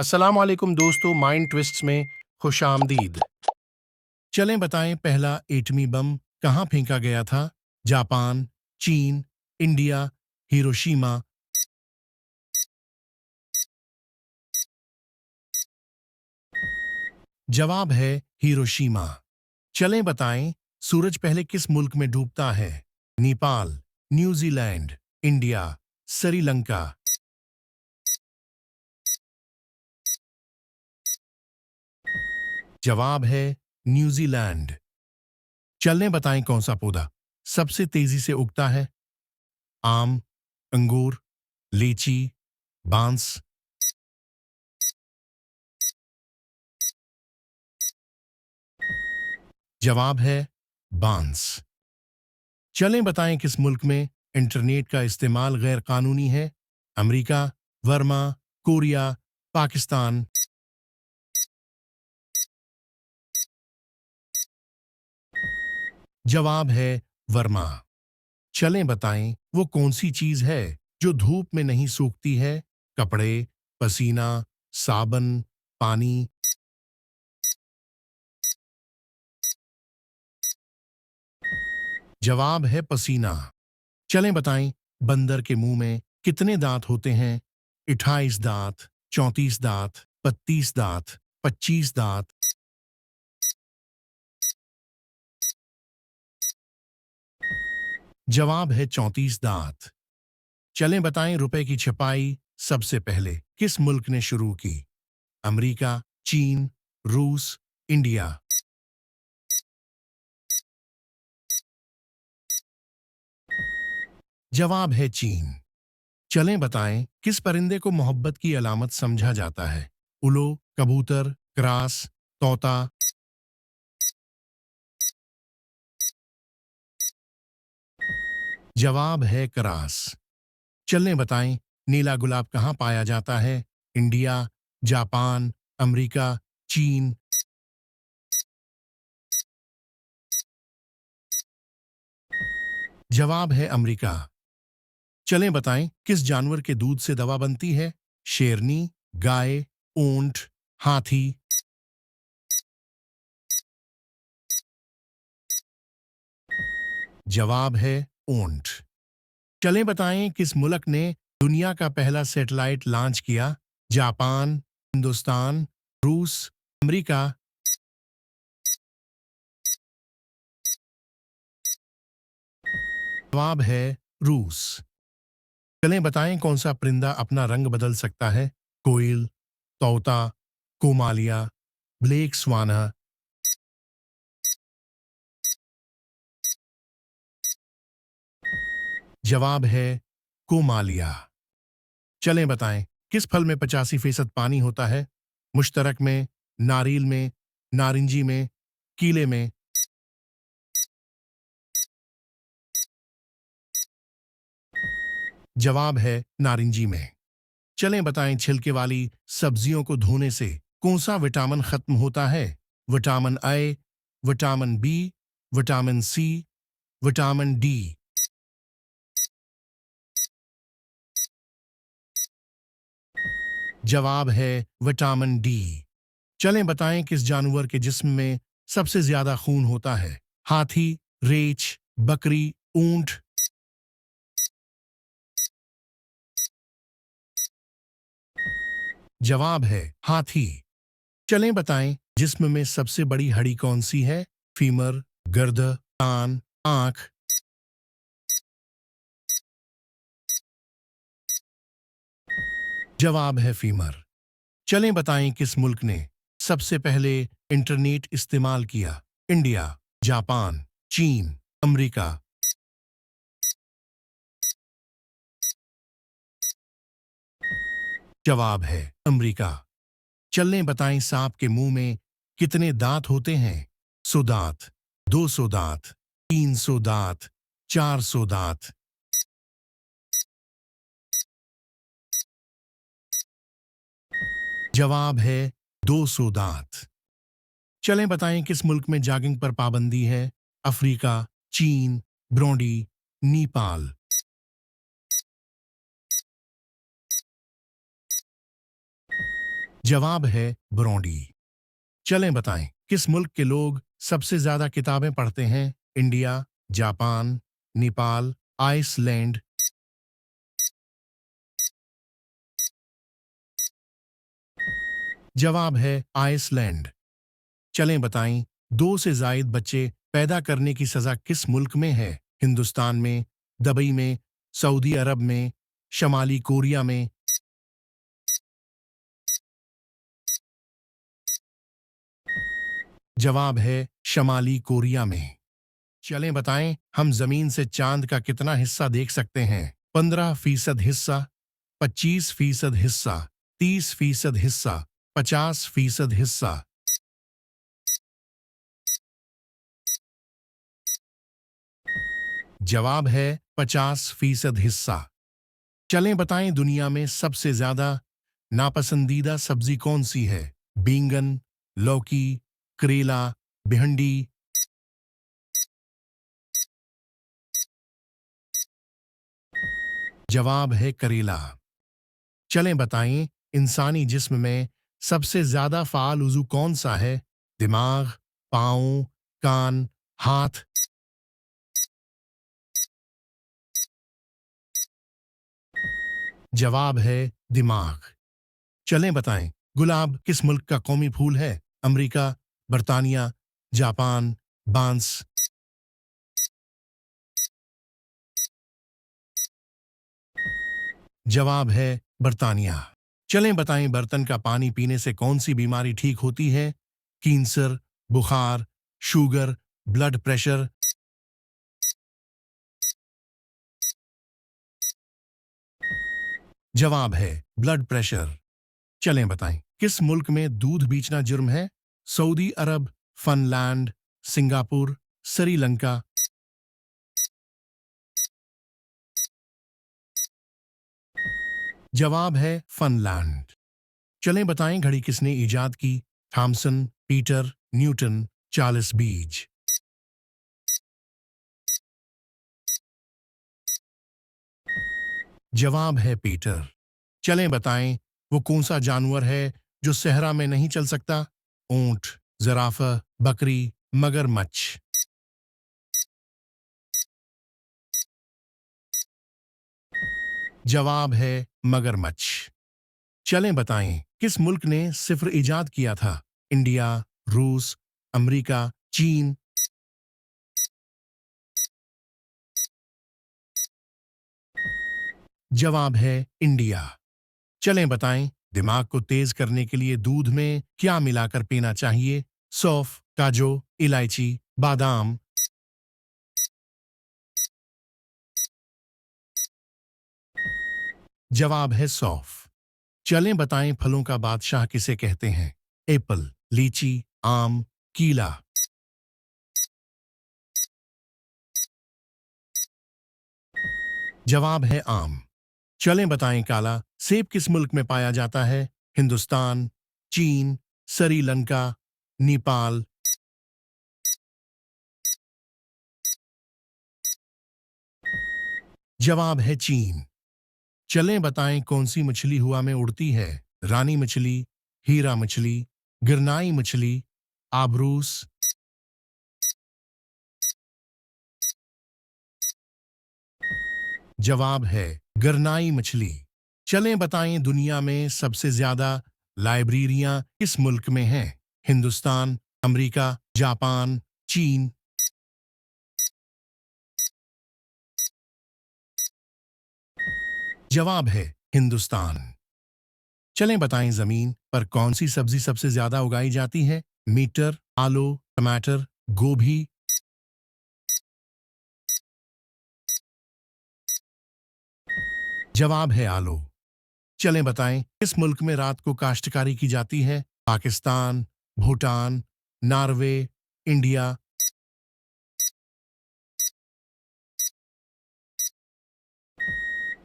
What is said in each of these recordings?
अस्सलाम वालेकुम दोस्तों, माइंड ट्विस्ट्स में खुश आमदीद। चलें बताएं, पहला एटमी बम कहाँ फेंका गया था? जापान, चीन, इंडिया, हिरोशिमा? जवाब है हिरोशिमा। चलें बताएं, सूरज पहले किस मुल्क में डूबता है? Nepal, New Zealand, India, Sri Lanka? जवाब है न्यूजीलैंड। चलें बताएं, कौन सा पौधा सबसे तेजी से उगता है? आम, अंगूर, लीची, बांस? जवाब है बांस। चलें बताएं, किस मुल्क में इंटरनेट का इस्तेमाल गैर कानूनी है? America, Verma, Korea, Pakistan? जवाब है वर्मा। चलें बताएं, वो कौन सी चीज है जो धूप में नहीं सूखती है? कपड़े, पसीना, साबन, पानी? जवाब है पसीना। चलें बताएं, बंदर के मुंह में कितने दांत होते हैं? 28 दांत, 34 दांत, 32 दांत, 25 दांत? जवाब है 34 दांत। चलें बताएं, रुपए की छपाई सबसे पहले किस मुल्क ने शुरू की? अमेरिका, चीन, रूस, इंडिया? जवाब है चीन। चलें बताएं, किस परिंदे को मोहब्बत की अलामत समझा जाता है? उलो, कबूतर, क्रास, तोता? जवाब है क्रास। चलें बताएं, नीला गुलाब कहाँ पाया जाता है? इंडिया, जापान, अमेरिका, चीन? जवाब है अमेरिका। चलें बताएं, किस जानवर के दूध से दवा बनती है? शेरनी, गाय, ऊंट, हाथी? जवाब है ऊंट। चलें बताएं, किस मुल्क ने दुनिया का पहला सैटेलाइट लॉन्च किया? जापान, हिंदुस्तान, रूस, अमेरिका? जवाब है रूस। चलें बताएं, कौन सा परिंदा अपना रंग बदल सकता है? कोयल, तोता, कोमालिया, ब्लैक स्वाना? जवाब है कोमालिया। चलें बताएं, किस फल में 85% पानी होता है? मुश्तरक में, नारियल में, नारंगी में, कीले में? जवाब है नारंगी में। चलें बताएं, छिलके वाली सब्जियों को धोने से कौन सा विटामिन खत्म होता है? Vitamin A, vitamin B, vitamin C, vitamin D? जवाब है विटामिन डी। चलें बताएं, किस जानवर के जिस्म में सबसे ज्यादा खून होता है? हाथी, रीछ, बकरी, ऊंट? जवाब है हाथी। चलें बताएं, जिस्म में सबसे बड़ी हड्डी कौन सी है? फीमर, गर्द, कान, आंख? जवाब है फीमर। चलें बताएं, किस मुल्क ने सबसे पहले इंटरनेट इस्तेमाल किया? इंडिया, जापान, चीन, अमेरिका? जवाब है अमेरिका। चलें बताएं, सांप के मुंह में कितने दांत होते हैं? 100 दांत, 200 दांत, 300 दांत, 400 दांत? जवाब है 200 दांत। चलें बताएं, किस मुल्क में जॉगिंग पर पाबंदी है? अफ्रीका, चीन, ब्रोंडी, नेपाल? जवाब है बुरुंडी। चलें बताएं, किस मुल्क के लोग सबसे ज्यादा किताबें पढ़ते हैं? India, Japan, Nepal, Iceland. जवाब है आइसलैंड। चलें बताएं, दो से जायद बच्चे पैदा करने की सजा किस मुल्क में है? हिंदुस्तान में, दुबई में, सऊदी अरब में, शमाली कोरिया में। जवाब है शमाली कोरिया में। चलें बताएं, हम जमीन से चांद का कितना हिस्सा देख सकते हैं? 15% हिस्सा, 25% हिस्सा, 30% हिस्सा, 50% हिस्सा। जवाब है 50% हिस्सा। चलें बताएं, दुनिया में सबसे ज्यादा नापसंदीदा सब्जी कौन सी है? बैंगन, लौकी, करेला, भिंडी। जवाब है करेला। चलें बताएं, इंसानी जिस्म में सबसे ज्यादा फाल उज़ू कौन सा है? दिमाग, पाँव, कान, हाथ। जवाब है दिमाग। चलें बताएं, गुलाब किस मुल्क का कौमी फूल है? अमेरिका, बर्तानिया, जापान, बांस। जवाब है बर्तानिया। चलें बताएं, बर्तन का पानी पीने से कौन सी बीमारी ठीक होती है? कैंसर, बुखार, शुगर, ब्लड प्रेशर। जवाब है ब्लड प्रेशर। चलें बताएं, किस मुल्क में दूध बेचना जुर्म है? सऊदी अरब, फिनलैंड, सिंगापुर, श्रीलंका। जवाब है फिनलैंड। चलें बताएं, घड़ी किसने इजाद की? थॉमसन, पीटर, न्यूटन, चार्ल्स बीज। जवाब है पीटर। चलें बताएं, वो कौन सा जानवर है जो सहरा में नहीं चल सकता? ऊंट, जिराफा, बकरी, मगरमच्छ। जवाब है मगरमच्छ। चलें बताएं, किस मुल्क ने सिफर इजाद किया था? इंडिया, रूस, अमेरिका, चीन। जवाब है इंडिया। चलें बताएं, दिमाग को तेज करने के लिए दूध में क्या मिलाकर पीना चाहिए? सौंफ, काजू, इलायची, बादाम। जवाब है सौंफ। चलें बताएं, फलों का बादशाह किसे कहते हैं? एप्पल, लीची, आम, कीला। जवाब है आम। चलें बताएं, काला सेब किस मुल्क में पाया जाता है? हिंदुस्तान, चीन, श्रीलंका, नेपाल। जवाब है चीन। चलें बताएं, कौन सी मछली हवा में उड़ती है? रानी मछली, हीरा मछली, गिरनाई मछली, आबरूस। जवाब है गिरनाई मछली। चलें बताएं, दुनिया में सबसे ज्यादा लाइब्रेरियां किस मुल्क में हैं? हिंदुस्तान, अमेरिका, जापान, चीन। जवाब है हिंदुस्तान। चलें बताएं, जमीन पर कौन सी सब्जी सबसे ज्यादा उगाई जाती है? मीटर, आलू, टमाटर, गोभी। जवाब है आलू। चलें बताएं, किस मुल्क में रात को काश्तकारी की जाती है? Pakistan, Bhutan, Norway, India.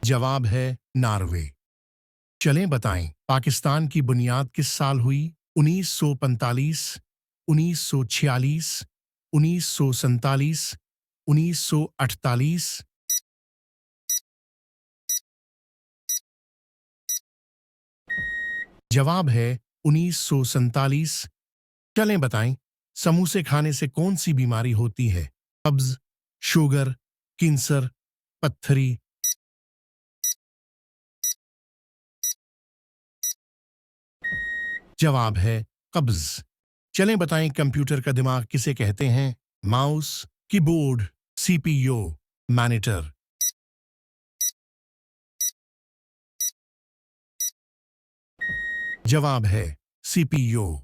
जवाब है नॉर्वे। चलें बताएं, पाकिस्तान की बुनियाद किस साल हुई? 1945, 1946, 1947, 1948। जवाब है 1947। चलें बताएं, समोसे खाने से कौन सी बीमारी होती है? कब्ज, शुगर, कैंसर, पत्थरी। जवाब है कब्ज। चलें बताएं, कंप्यूटर का दिमाग किसे कहते हैं? Mouse, keyboard, CPU, monitor. जवाब है सीपीयू।